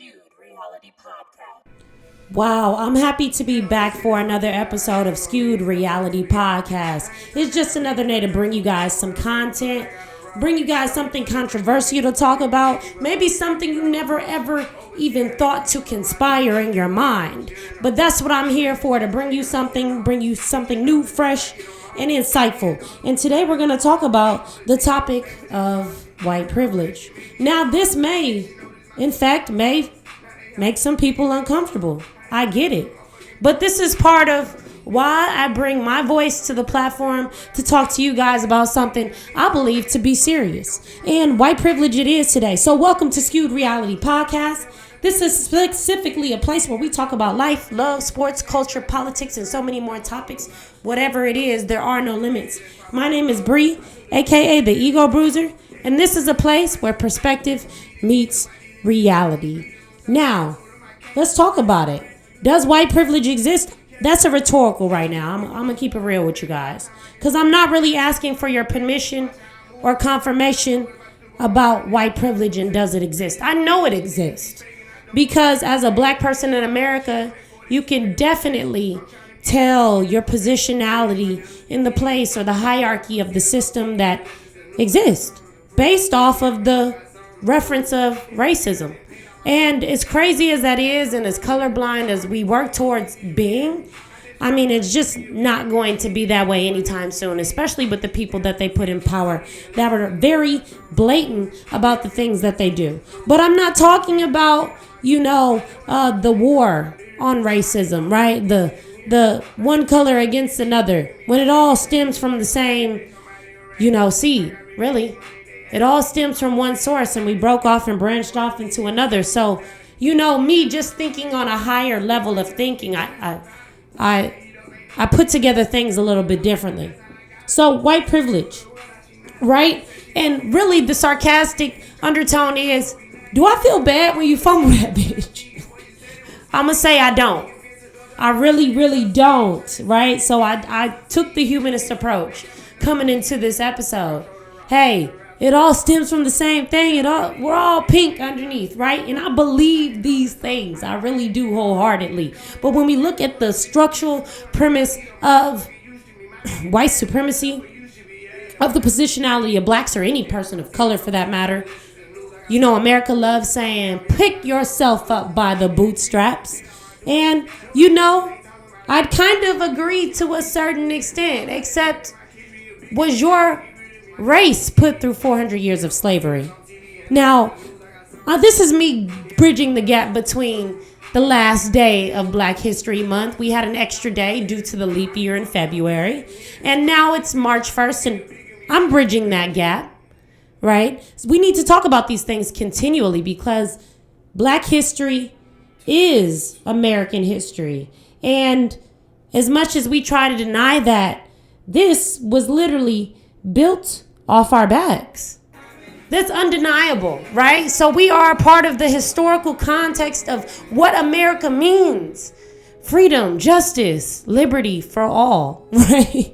Skewed Reality Podcast. Wow, I'm happy to be back for another episode of Skewed Reality Podcast. It's just another day to bring you guys some content, bring you guys something controversial to talk about, maybe something you never ever even thought to conspire in your mind. But that's what I'm here for, to bring you something new, fresh, and insightful. And today we're going to talk about the topic of white privilege. Now, this may make some people uncomfortable. I get it. But this is part of why I bring my voice to the platform to talk to you guys about something I believe to be serious. And white privilege it is today. So welcome to Skewed Reality Podcast. This is specifically a place where we talk about life, love, sports, culture, politics, and so many more topics. Whatever it is, there are no limits. My name is Bree, A.K.A. the Ego Bruiser. And this is a place where perspective meets reality. Now, let's talk about it. Does white privilege exist? That's a rhetorical right now. I'm going to keep it real with you guys. Because I'm not really asking for your permission or confirmation about white privilege and does it exist. I know it exists. Because as a black person in America, you can definitely tell your positionality in the place or the hierarchy of the system that exists based off of the reference of racism. And as crazy as that is, and as colorblind as we work towards being, I mean, it's just not going to be that way anytime soon, especially with the people that they put in power that are very blatant about the things that they do. But I'm not talking about, the war on racism, right? The one color against another, when it all stems from the same, seed, really. It all stems from one source, and we broke off and branched off into another. So, me just thinking on a higher level of thinking, I put together things a little bit differently. So, white privilege, right? And really, the sarcastic undertone is, do I feel bad when you fumble that bitch? I'm going to say I don't. I really, really don't, right? So, I took the humanist approach coming into this episode. Hey, it all stems from the same thing. We're all pink underneath, right? And I believe these things. I really do wholeheartedly. But when we look at the structural premise of white supremacy, of the positionality of blacks or any person of color for that matter, America loves saying, pick yourself up by the bootstraps. And, I'd kind of agree to a certain extent, except was your race put through 400 years of slavery? Now, this is me bridging the gap between the last day of Black History Month. We had an extra day due to the leap year in February. And now it's March 1st, and I'm bridging that gap, right? So we need to talk about these things continually because Black history is American history. And as much as we try to deny that, this was literally built off our backs. That's undeniable, right? So we are a part of the historical context of what America means. Freedom, justice, liberty for all, right?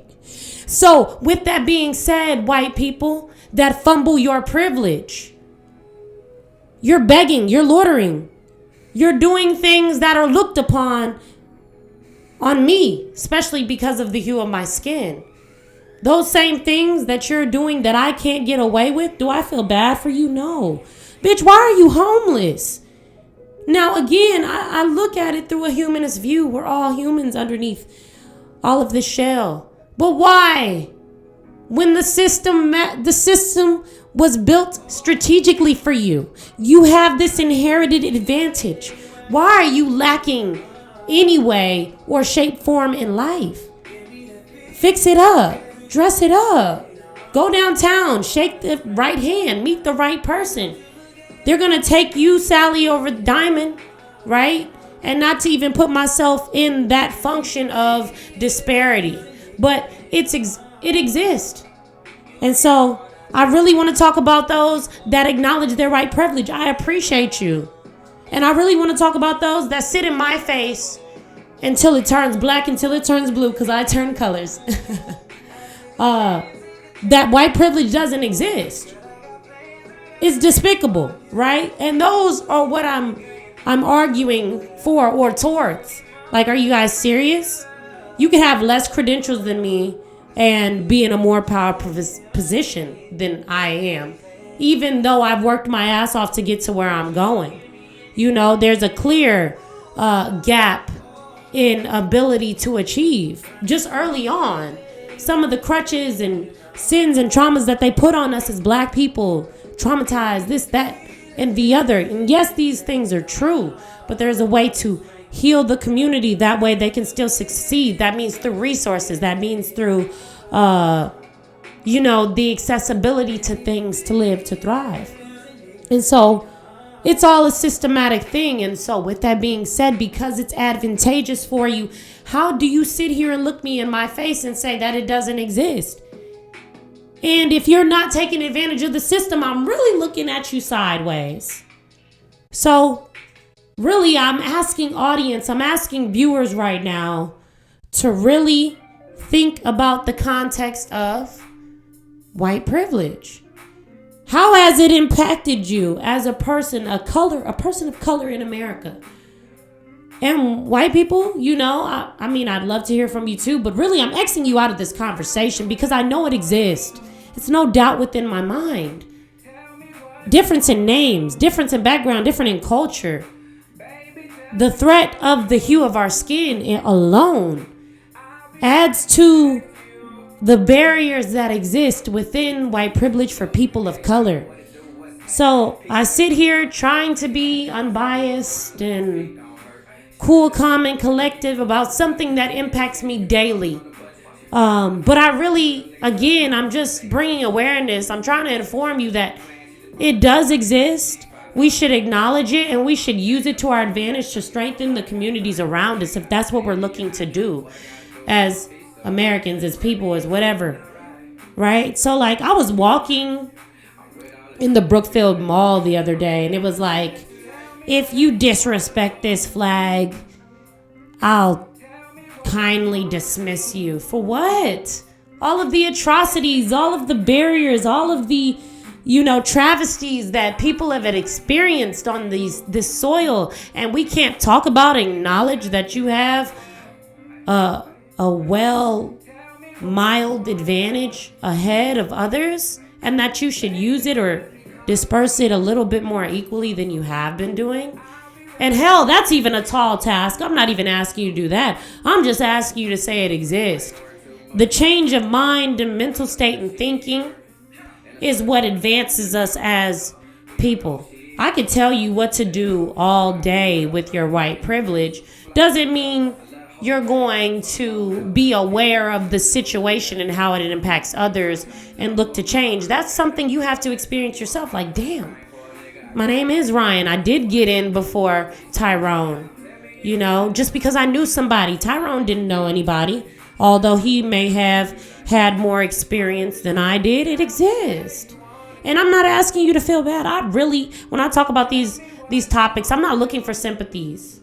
So with that being said, white people that fumble your privilege, you're begging, you're loitering, you're doing things that are looked upon on me, especially because of the hue of my skin. Those same things that you're doing that I can't get away with, do I feel bad for you? No. Bitch, why are you homeless? Now, again, I look at it through a humanist view. We're all humans underneath all of this shell. But why? When the system was built strategically for you, you have this inherited advantage. Why are you lacking any way or shape, form in life? Fix it up. Dress it up. Go downtown. Shake the right hand. Meet the right person. They're going to take you, Sally, over Diamond, right? And not to even put myself in that function of disparity. But it exists. And so I really want to talk about those that acknowledge their white privilege. I appreciate you. And I really want to talk about those that sit in my face until it turns black, until it turns blue, because I turn colors. That white privilege doesn't exist. It's despicable, right? And those are what I'm I'm arguing for or towards. Like, are you guys serious? You can have less credentials than me and be in a more powerful position than I am, even though I've worked my ass off to get to where I'm going. You know, there's a clear gap in ability to achieve just early on. Some of the crutches and sins and traumas that they put on us as black people, traumatized, this, that, and the other. And yes, these things are true, but there's a way to heal the community. That way they can still succeed. That means through resources. That means through, the accessibility to things to live, to thrive. And so it's all a systematic thing. And so with that being said, because it's advantageous for you, how do you sit here and look me in my face and say that it doesn't exist? And if you're not taking advantage of the system, I'm really looking at you sideways. So really, I'm asking viewers right now to really think about the context of white privilege. How has it impacted you as a person of color in America? And white people, I mean, I'd love to hear from you too, but really I'm Xing you out of this conversation because I know it exists. It's no doubt within my mind. Difference in names, difference in background, different in culture. The threat of the hue of our skin alone adds to the barriers that exist within white privilege for people of color. So I sit here trying to be unbiased and cool, calm, and collective about something that impacts me daily. But I really, again, I'm just bringing awareness. I'm trying to inform you that it does exist. We should acknowledge it and we should use it to our advantage to strengthen the communities around us if that's what we're looking to do as Americans, as people, as whatever, right? So like I was walking in the Brookfield Mall the other day and it was like, if you disrespect this flag, I'll kindly dismiss you. For what? All of the atrocities, all of the barriers, all of the travesties that people have experienced on this soil, and we can't talk about, acknowledge that you have a mild advantage ahead of others, and that you should use it or disperse it a little bit more equally than you have been doing. And hell, that's even a tall task. I'm not even asking you to do that. I'm just asking you to say it exists. The change of mind and mental state and thinking is what advances us as people. I could tell you what to do all day with your white privilege. Doesn't mean you're going to be aware of the situation and how it impacts others and look to change. That's something you have to experience yourself. Like, damn, my name is Ryan. I did get in before Tyrone. Just because I knew somebody. Tyrone didn't know anybody. Although he may have had more experience than I did, it exists. And I'm not asking you to feel bad. When I talk about these topics, I'm not looking for sympathies.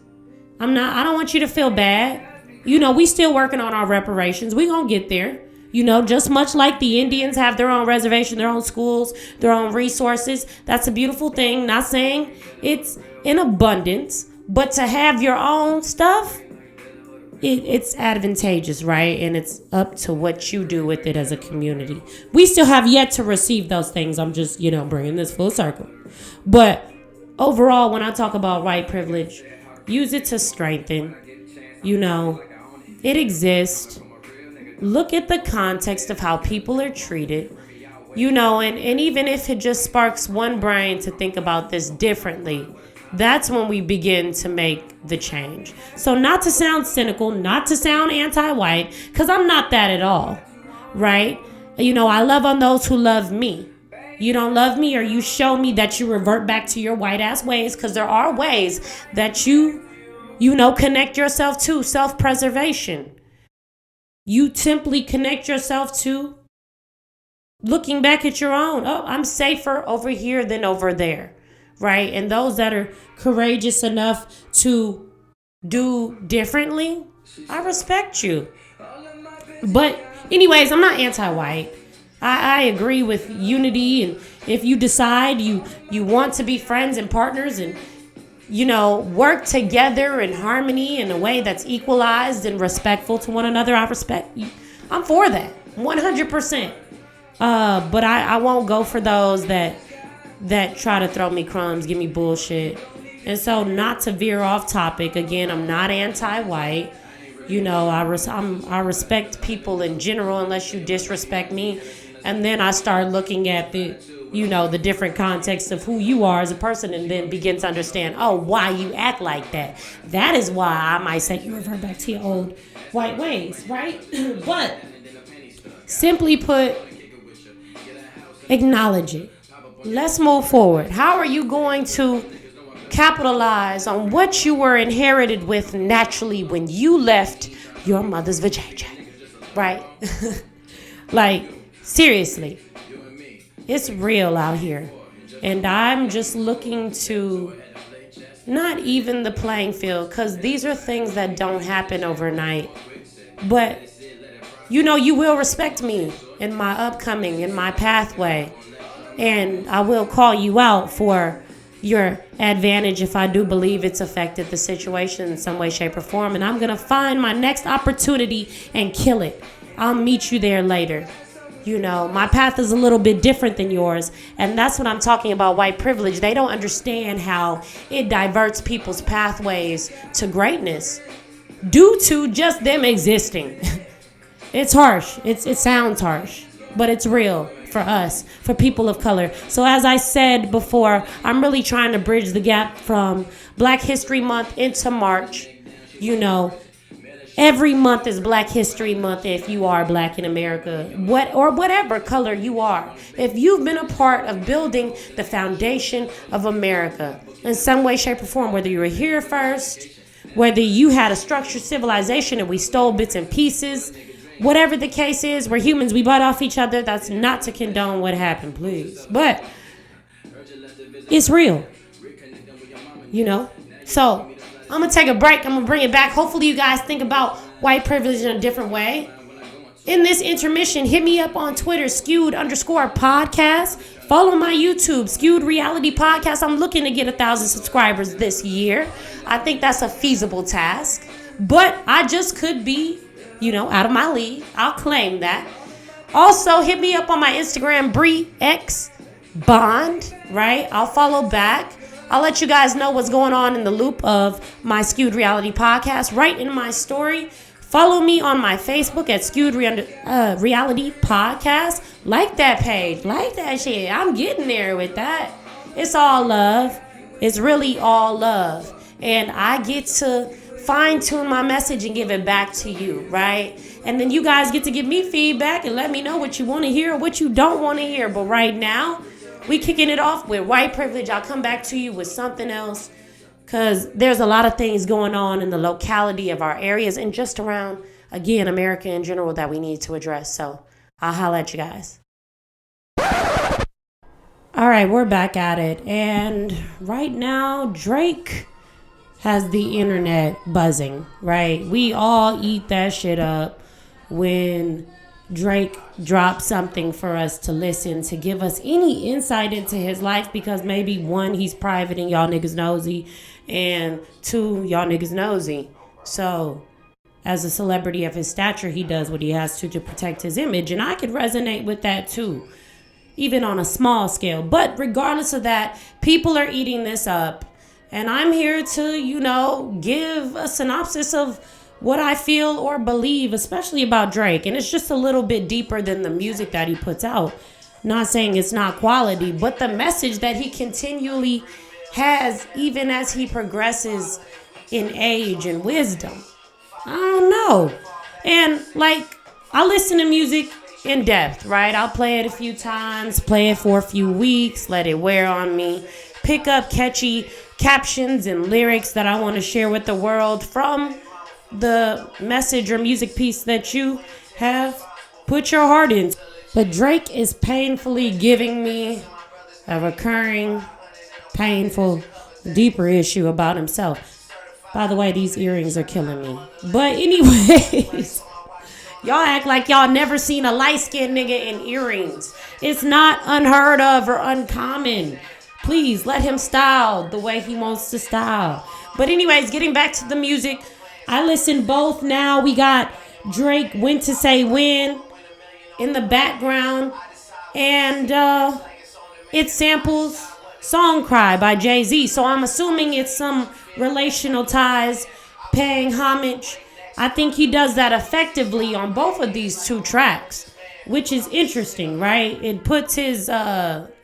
I don't want you to feel bad. We still working on our reparations. We gonna get there. Just much like the Indians have their own reservation, their own schools, their own resources. That's a beautiful thing. Not saying it's in abundance, but to have your own stuff, it's advantageous, right? And it's up to what you do with it as a community. We still have yet to receive those things. I'm just, bringing this full circle. But overall, when I talk about white privilege, use it to strengthen. It exists. Look at the context of how people are treated. And even if it just sparks one brain to think about this differently, that's when we begin to make the change. So not to sound cynical, not to sound anti-white, because I'm not that at all, right? I love on those who love me. You don't love me, or you show me that you revert back to your white ass ways, because there are ways that you connect yourself to self-preservation. You simply connect yourself to looking back at your own. Oh, I'm safer over here than over there. Right? And those that are courageous enough to do differently, I respect you. But anyways, I'm not anti-white. I agree with unity, and if you decide you want to be friends and partners and work together in harmony in a way that's equalized and respectful to one another. I'm for that 100%. But I won't go for those that try to throw me crumbs, give me bullshit. And so, not to veer off topic, again, I'm not anti-white. I respect people in general unless you disrespect me. And then I start looking at the different contexts of who you are as a person, and then begin to understand, why you act like that. That is why I might say you revert back to your old white ways, right? But simply put, acknowledge it. Let's move forward. How are you going to capitalize on what you were inherited with naturally when you left your mother's vajayjay, right? Like, seriously, it's real out here. And I'm just looking to not even the playing field, because these are things that don't happen overnight. But, you will respect me in my pathway. And I will call you out for your advantage if I do believe it's affected the situation in some way, shape, or form. And I'm going to find my next opportunity and kill it. I'll meet you there later. My path is a little bit different than yours. And that's what I'm talking about, white privilege. They don't understand how it diverts people's pathways to greatness due to just them existing. It's harsh. It sounds harsh, but it's real. For us, for people of color. So as I said before, I'm really trying to bridge the gap from Black History Month into March. Every month is Black History Month if you are Black in America, whatever color you are. If you've been a part of building the foundation of America in some way, shape, or form, whether you were here first, whether you had a structured civilization and we stole bits and pieces, whatever the case is, we're humans, we butt off each other. That's not to condone what happened, please. But it's real, So I'm going to take a break. I'm going to bring it back. Hopefully you guys think about white privilege in a different way. In this intermission, hit me up on Twitter, skewed_podcast. Follow my YouTube, Skewed Reality Podcast. I'm looking to get 1,000 subscribers this year. I think that's a feasible task. But I just could be out of my league. I'll claim that. Also, hit me up on my Instagram, Bree X Bond, right? I'll follow back. I'll let you guys know what's going on in the loop of my Skewed Reality Podcast right in my story. Follow me on my Facebook at Skewed Reality Podcast. Like that page. Like that shit. I'm getting there with that. It's all love. It's really all love. And I get to fine-tune my message and give it back to you, right? And then you guys get to give me feedback and let me know what you want to hear or what you don't want to hear. But right now, we kicking it off with white privilege. I'll come back to you with something else, because there's a lot of things going on in the locality of our areas and just around, again, America in general that we need to address. So I'll holla at you guys. All right, we're back at it. And right now, Drake has the internet buzzing, right? We all eat that shit up when Drake drops something for us to listen, to give us any insight into his life, because maybe one, he's private and y'all niggas nosy, and two, y'all niggas nosy. So as a celebrity of his stature, he does what he has to protect his image, and I could resonate with that too, even on a small scale. But regardless of that, people are eating this up. And I'm here to, give a synopsis of what I feel or believe, especially about Drake. And it's just a little bit deeper than the music that he puts out. Not saying it's not quality, but the message that he continually has, even as he progresses in age and wisdom. I don't know. And, I listen to music in depth, right? I'll play it a few times, play it for a few weeks, let it wear on me, pick up catchy captions and lyrics that I want to share with the world from the message or music piece that you have put your heart in. But Drake is painfully giving me a recurring, painful, deeper issue about himself. By the way, these earrings are killing me. But anyways, y'all act like y'all never seen a light-skinned nigga in earrings. It's not unheard of or uncommon. Please let him style the way he wants to style. But anyways, getting back to the music, I listen both now. We got Drake, When to Say When, in the background. And it samples Song Cry by Jay-Z. So I'm assuming it's some relational ties, paying homage. I think he does that effectively on both of these two tracks, which is interesting, right? It puts his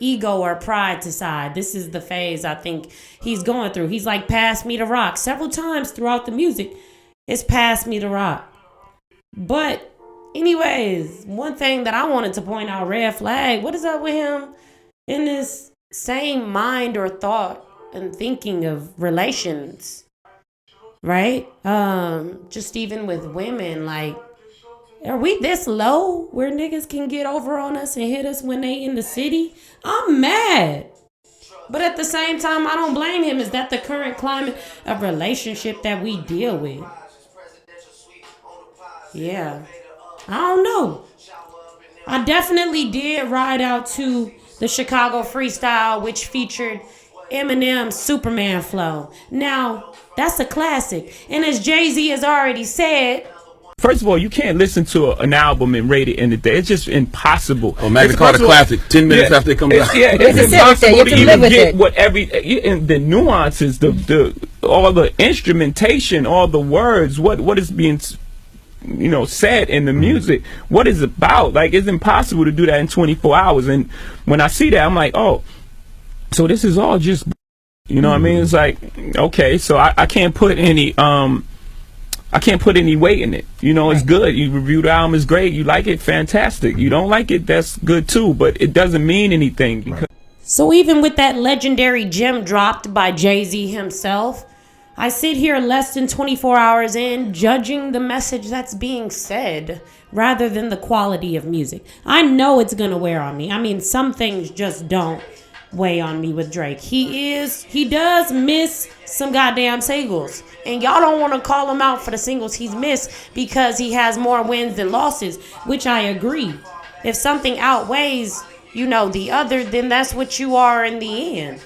ego or pride to side. This is the phase I think he's going through. He's like, pass me the rock. Several times throughout the music, it's pass me the rock. But anyways, one thing that I wanted to point out, red flag, what is up with him in this same mind or thought and thinking of relations, right? Just even with women, like, are we this low where niggas can get over on us and hit us when they in the city? I'm mad. But at the same time, I don't blame him. Is that the current climate of relationship that we deal with? Yeah. I don't know. I definitely did ride out to the Chicago freestyle, which featured Eminem's Superman flow. Now, that's a classic. And as Jay-Z has already said, first of all, you can't listen to an album and rate it in a day. It's just impossible. Oh, Magna Carta classic. 10 minutes after it comes out. Yeah, it's impossible to even get what the nuances, the all the instrumentation, all the words, what is being said in the music, what is about. Like, it's impossible to do that in 24 hours. And when I see that, I'm like, oh, so this is all just, what I mean? It's like, okay, so I can't put any I can't put any weight in it. It's good. You review the album, it's great. You like it, fantastic. You don't like it, that's good too. But it doesn't mean anything. Because so even with that legendary gem dropped by Jay-Z himself, I sit here less than 24 hours in, judging the message that's being said rather than the quality of music. I know it's going to wear on me. I mean, some things just don't weigh on me with Drake. He does miss some goddamn singles. And y'all don't want to call him out for the singles he's missed because he has more wins than losses, which I agree. If something outweighs, the other, then that's what you are in the end.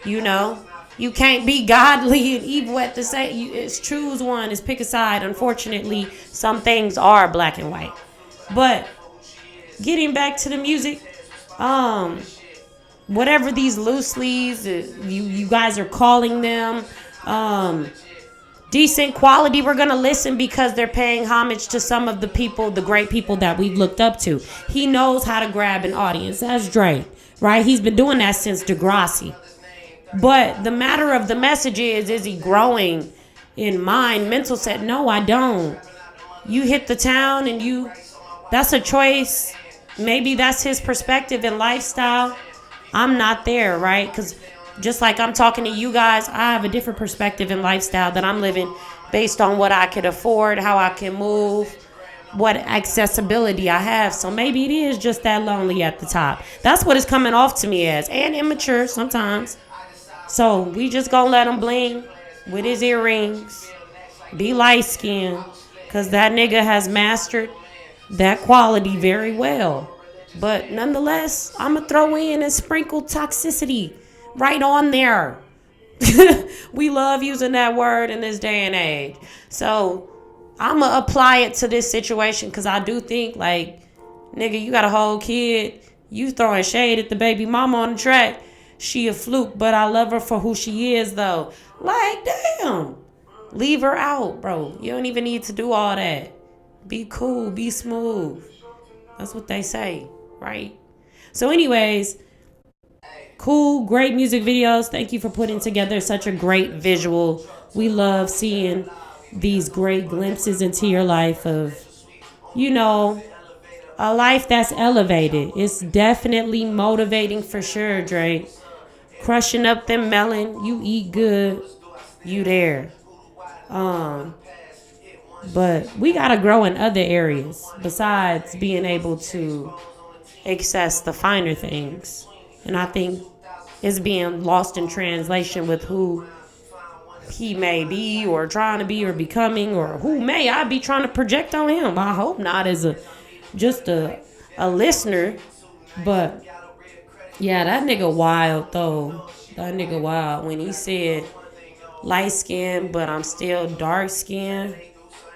You can't be godly and evil at the same. It's choose one. It's pick a side. Unfortunately, some things are black and white. But getting back to the music, whatever these loose leaves, you guys are calling them, decent quality, we're gonna listen because they're paying homage to some of the people, the great people that we've looked up to. He knows how to grab an audience. That's Drake, right? He's been doing that since Degrassi. But the matter of the message is he growing in mind, mental set? No, I don't. You hit the town and that's a choice. Maybe that's his perspective and lifestyle. I'm not there, right? Because just like I'm talking to you guys, I have a different perspective and lifestyle that I'm living based on what I could afford, how I can move, what accessibility I have. So maybe it is just that lonely at the top. That's what it's coming off to me as, and immature sometimes. So we just gonna let him bling with his earrings, be light skinned, because that nigga has mastered that quality very well. But nonetheless, I'm going to throw in and sprinkle toxicity right on there. We love using that word in this day and age. So I'm going to apply it to this situation because I do think, like, nigga, you got a whole kid. You throwing shade at the baby mama on the track. She a fluke, but I love her for who she is, though. Like, damn. Leave her out, bro. You don't even need to do all that. Be cool. Be smooth. That's what they say, right? So anyways, cool, great music videos. Thank you for putting together such a great visual. We love seeing these great glimpses into your life of, a life that's elevated. It's definitely motivating for sure, Drake. Crushing up them melon. You eat good. You there. But we got to grow in other areas besides being able to access the finer things. And I think it's being lost in translation with who he may be or trying to be or becoming, or who may I be trying to project on him. I hope not as just a listener. But yeah, that nigga wild though. That nigga wild when he said light skin, but I'm still dark skin.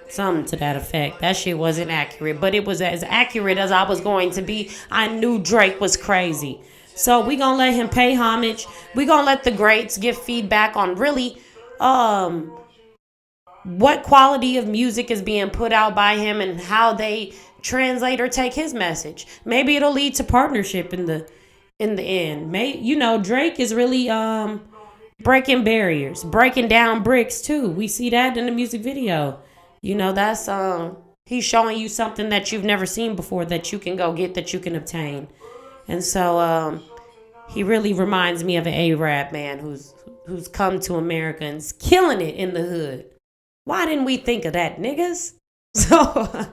Something to that effect. That shit wasn't accurate, but it was as accurate as I was going to be. I knew Drake was crazy. So we gonna let him pay homage. We gonna let the greats give feedback on really what quality of music is being put out by him and how they translate or take his message. Maybe it'll lead to partnership in the end. Drake is really breaking barriers, breaking down bricks too. We see that in the music video. That's he's showing you something that you've never seen before that you can go get, that you can obtain. And so he really reminds me of an Arab man who's come to America and is killing it in the hood. Why didn't we think of that, niggas? So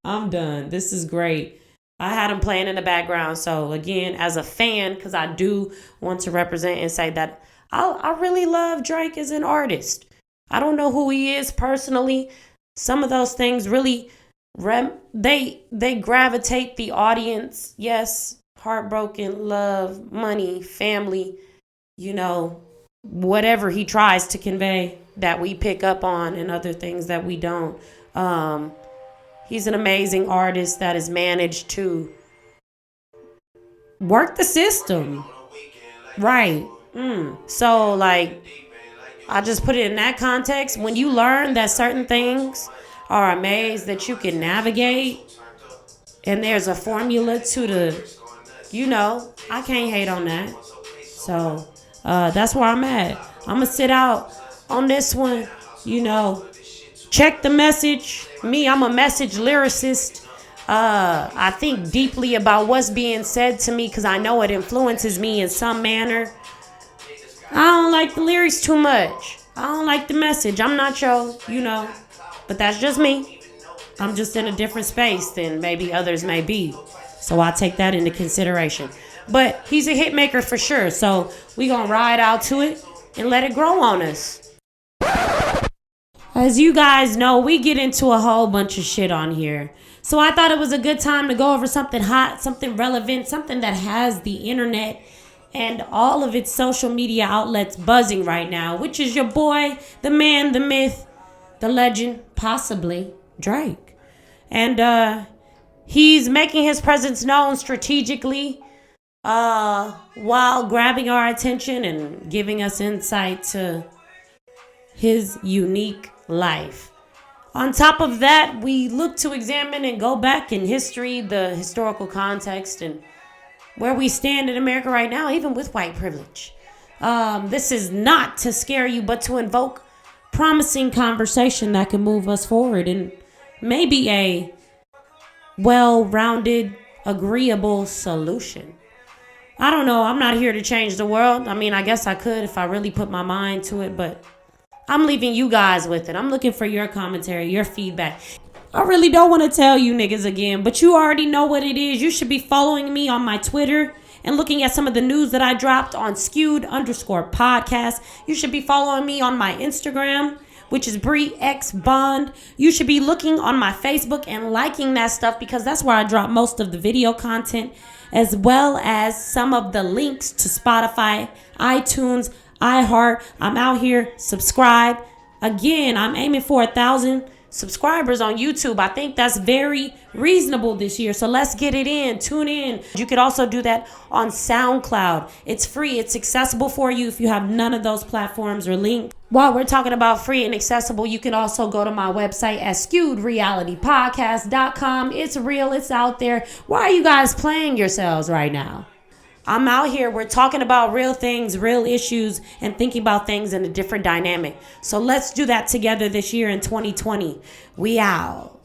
I'm done. This is great. I had him playing in the background. So again, as a fan, because I do want to represent and say that I really love Drake as an artist. I don't know who he is personally. Some of those things really, they gravitate the audience. Yes, heartbroken, love, money, family, whatever he tries to convey that we pick up on and other things that we don't. He's an amazing artist that has managed to work the system. Right. So, I just put it in that context. When you learn that certain things are a maze that you can navigate, and there's a formula to I can't hate on that. So, that's where I'm at. I'm going to sit out on this one, check the message. Me, I'm a message lyricist. I think deeply about what's being said to me because I know it influences me in some manner. I don't like the lyrics too much. I don't like the message. I'm not your, but that's just me. I'm just in a different space than maybe others may be. So I take that into consideration. But he's a hit maker for sure. So we gonna ride out to it and let it grow on us. As you guys know, we get into a whole bunch of shit on here. So I thought it was a good time to go over something hot, something relevant, something that has the internet and all of its social media outlets buzzing right now, which is your boy, the man, the myth, the legend, possibly Drake. And he's making his presence known strategically while grabbing our attention and giving us insight to his unique life. On top of that, we look to examine and go back in history, the historical context, and where we stand in America right now, even with white privilege. This is not to scare you, but to invoke promising conversation that can move us forward and maybe a well-rounded, agreeable solution. I don't know. I'm not here to change the world. I mean, I guess I could if I really put my mind to it, but I'm leaving you guys with it. I'm looking for your commentary, your feedback. I really don't want to tell you niggas again, but you already know what it is. You should be following me on my Twitter and looking at some of the news that I dropped on Skewed_Podcast. You should be following me on my Instagram, which is Bree X Bond. You should be looking on my Facebook and liking that stuff because that's where I drop most of the video content, as well as some of the links to Spotify, iTunes, iHeart. I'm out here. Subscribe. Again, I'm aiming for 1,000 subscribers on YouTube. I think that's very reasonable this year. So let's get it in. Tune in. You could also do that on SoundCloud. It's free. It's accessible for you if you have none of those platforms or links. While we're talking about free and accessible, you can also go to my website at skewedrealitypodcast.com. It's real. It's out there. Why are you guys playing yourselves right now? I'm out here. We're talking about real things, real issues, and thinking about things in a different dynamic. So let's do that together this year in 2020. We out.